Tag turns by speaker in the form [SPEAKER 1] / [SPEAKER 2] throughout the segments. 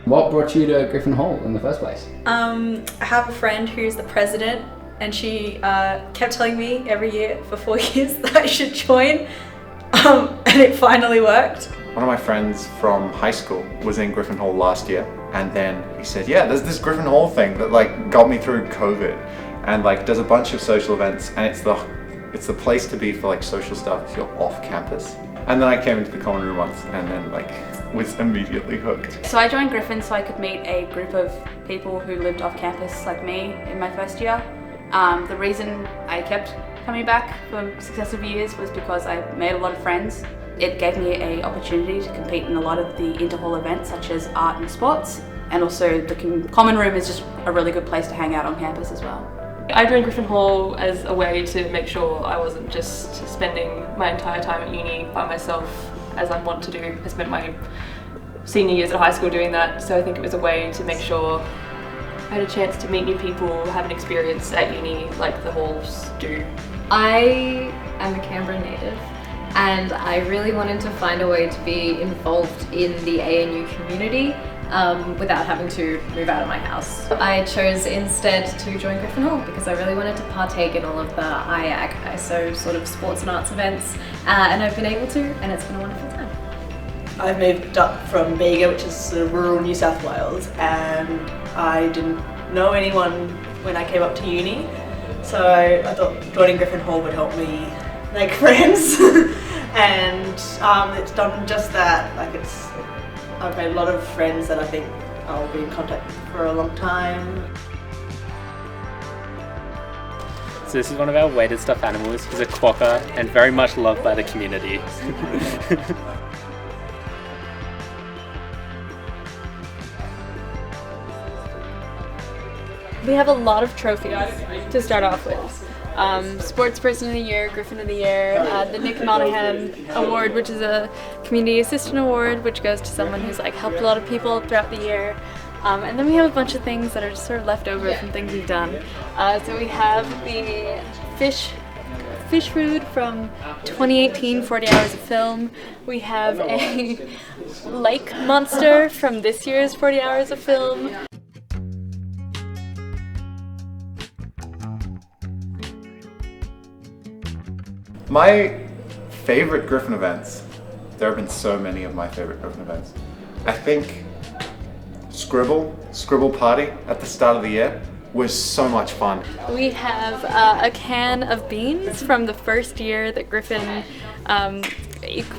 [SPEAKER 1] What brought you to Griffin Hall in the first place?
[SPEAKER 2] I have a friend who's the president, and she kept telling me every year for 4 years that I should join, and it finally worked.
[SPEAKER 3] One of my friends from high school was in Griffin Hall last year, and then he said, yeah, there's this Griffin Hall thing that like got me through COVID, and like does a bunch of social events, and it's the place to be for like social stuff if you're off campus. And then I came into the common room once, and then like was immediately hooked.
[SPEAKER 4] So I joined Griffin so I could meet a group of people who lived off campus like me in my first year. The reason I kept coming back for successive years was because I made a lot of friends. It gave me an opportunity to compete in a lot of the inter-hall events such as art and sports, and also the common room is just a really good place to hang out on campus as well.
[SPEAKER 5] I joined Griffin Hall as a way to make sure I wasn't just spending my entire time at uni by myself as I want to do. I spent my senior years at high school doing that, so I think it was a way to make sure I had a chance to meet new people, have an experience at uni like the halls do.
[SPEAKER 6] I am a Canberra native, and I really wanted to find a way to be involved in the ANU community without having to move out of my house. I chose instead to join Griffin Hall because I really wanted to partake in all of the IAG, so sort of sports and arts events, and I've been able to, and it's been a wonderful time.
[SPEAKER 7] I've moved up from Bega, which is sort of rural New South Wales, and I didn't know anyone when I came up to uni, so I thought joining Griffin Hall would help me make friends. And it's done just that. I've made a lot of friends that I think I'll be in contact with for a long time.
[SPEAKER 8] So this is one of our weighted stuffed animals. He's a quokka and very much loved by the community.
[SPEAKER 9] We have a lot of trophies to start off with. Sports Person of the Year, Griffin of the Year, the Nick Monaghan Award, which is a Community Assistant Award, which goes to someone who's like helped a lot of people throughout the year. And then we have a bunch of things that are just sort of left over from things we've done. So we have the fish food from 2018 40 Hours of Film. We have a lake monster from this year's 40 Hours of Film.
[SPEAKER 3] My favorite Griffin events, there have been so many of my favorite Griffin events. I think Scribble Party at the start of the year was so much fun.
[SPEAKER 9] We have a can of beans from the first year that Griffin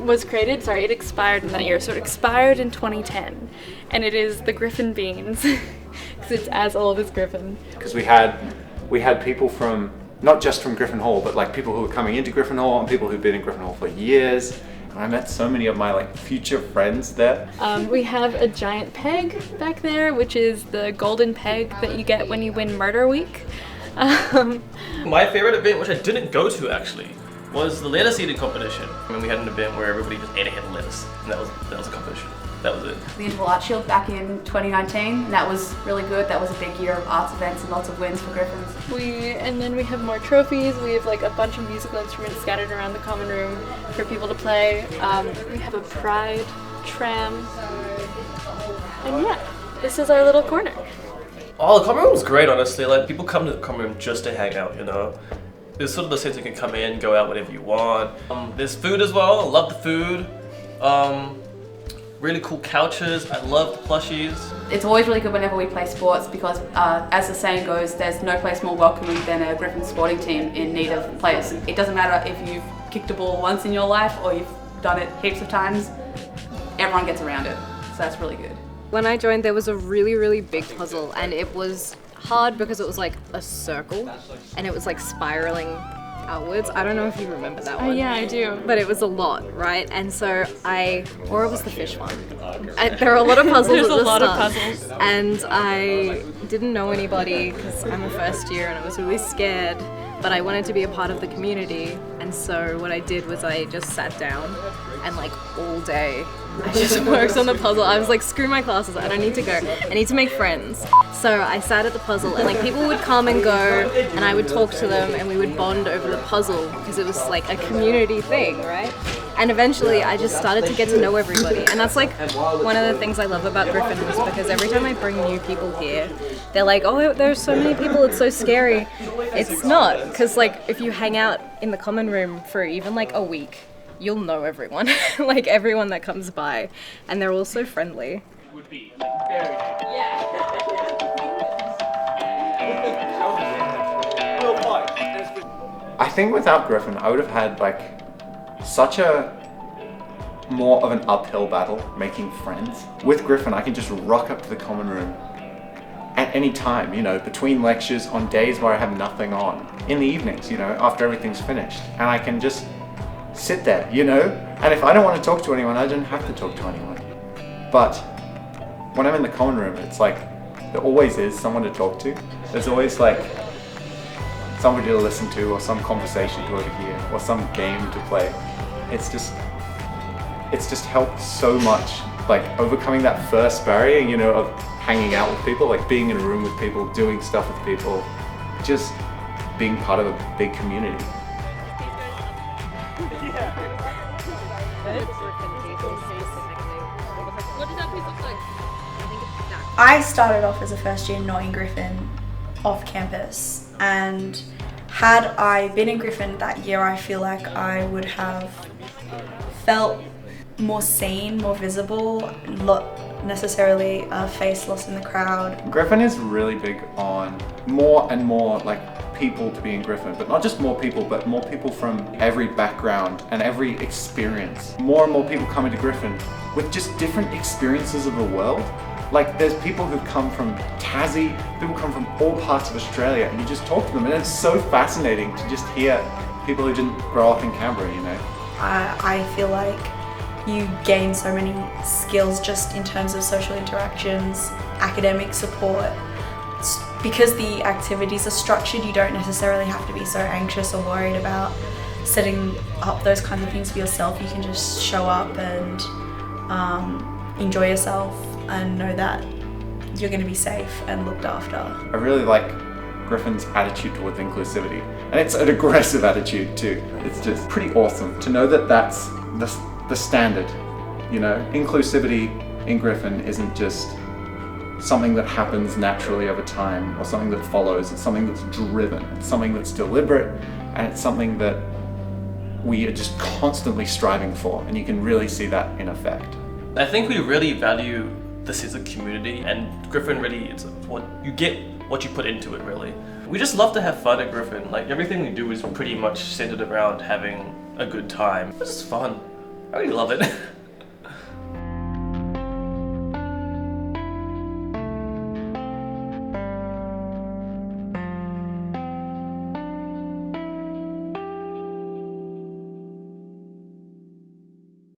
[SPEAKER 9] was created. Sorry, it expired in that year. So it expired in 2010, and it is the Griffin beans because it's as old as Griffin.
[SPEAKER 3] Because we had people from, not just from Griffin Hall, but like people who were coming into Griffin Hall and people who've been in Griffin Hall for years. And I met so many of my like future friends there.
[SPEAKER 9] We have a giant peg back there, which is the golden peg that you get when you win Murder Week.
[SPEAKER 10] My favorite event, which I didn't go to actually, was the lettuce eating competition. I mean, we had an event where everybody just ate a head of lettuce, and that was a competition. That was it.
[SPEAKER 4] The Interval Art Shield back in 2019, and that was really good. That was a big year of arts events and lots of wins for Griffins.
[SPEAKER 9] And then we have more trophies. We have like a bunch of musical instruments scattered around the common room for people to play. We have a pride tram. And yeah, this is our little corner.
[SPEAKER 10] Oh, the common room was great, honestly. Like, people come to the common room just to hang out, you know? There's sort of the sense you can come in, go out whenever you want. There's food as well. I love the food. Really cool couches. I love the plushies.
[SPEAKER 4] It's always really good whenever we play sports because, as the saying goes, there's no place more welcoming than a Griffin sporting team in need of players. It doesn't matter if you've kicked a ball once in your life or you've done it heaps of times, everyone gets around it. So that's really good.
[SPEAKER 6] When I joined, there was a really, really big puzzle, and it was hard because it was like a circle and it was like spiraling outwards. I don't know if you remember that one.
[SPEAKER 9] Yeah, I do.
[SPEAKER 6] But it was a lot, right? And so or it was the fish one. There are a lot of puzzles
[SPEAKER 9] There's
[SPEAKER 6] at the
[SPEAKER 9] a lot of
[SPEAKER 6] start.
[SPEAKER 9] puzzles.
[SPEAKER 6] And I didn't know anybody because I'm a first year and I was really scared, but I wanted to be a part of the community. And so what I did was I just sat down and like all day I just worked on the puzzle. I was like, screw my classes, I don't need to go. I need to make friends. So I sat at the puzzle and like people would come and go and I would talk to them and we would bond over the puzzle because it was like a community thing, right? And eventually I just started to get to know everybody. And that's like one of the things I love about Griffin is because every time I bring new people here, they're like, oh, there's so many people, it's so scary. It's not, because like if you hang out in the common room for even like a week, you'll know everyone, like everyone that comes by, and they're all so friendly.
[SPEAKER 3] I think without Griffin, I would have had like such a more of an uphill battle making friends. With Griffin, I can just rock up to the common room at any time, you know, between lectures, on days where I have nothing on, in the evenings, you know, after everything's finished. And I can just sit there, you know? And if I don't want to talk to anyone, I don't have to talk to anyone. But when I'm in the common room, it's like, there always is someone to talk to. There's always like somebody to listen to, or some conversation to overhear, or some game to play. It's just helped so much, like overcoming that first barrier, you know, of hanging out with people, like being in a room with people, doing stuff with people, just being part of a big community.
[SPEAKER 2] I started off as a first year not in Griffin, off campus, and had I been in Griffin that year, I feel like I would have felt more seen, more visible, not necessarily a face lost in the crowd.
[SPEAKER 3] Griffin is really big on more and more like people to be in Griffin, but not just more people, but more people from every background and every experience. More and more people come into Griffin with just different experiences of the world. Like there's people who come from Tassie, people come from all parts of Australia, and you just talk to them, and it's so fascinating to just hear people who didn't grow up in Canberra, you know?
[SPEAKER 2] I feel like you gain so many skills just in terms of social interactions, academic support. Because the activities are structured, you don't necessarily have to be so anxious or worried about setting up those kinds of things for yourself. You can just show up and enjoy yourself and know that you're going to be safe and looked after.
[SPEAKER 3] I really like Griffin's attitude towards inclusivity, and it's an aggressive attitude too. It's just pretty awesome to know that that's the standard, you know? Inclusivity in Griffin isn't just something that happens naturally over time or something that follows. It's something that's driven, it's something that's deliberate, and it's something that we are just constantly striving for, and you can really see that in effect.
[SPEAKER 10] I think we really value the sense of community, and Griffin really, it's what you get, what you put into it really. We just love to have fun at Griffin. Like everything we do is pretty much centered around having a good time. It's just fun. I really love it.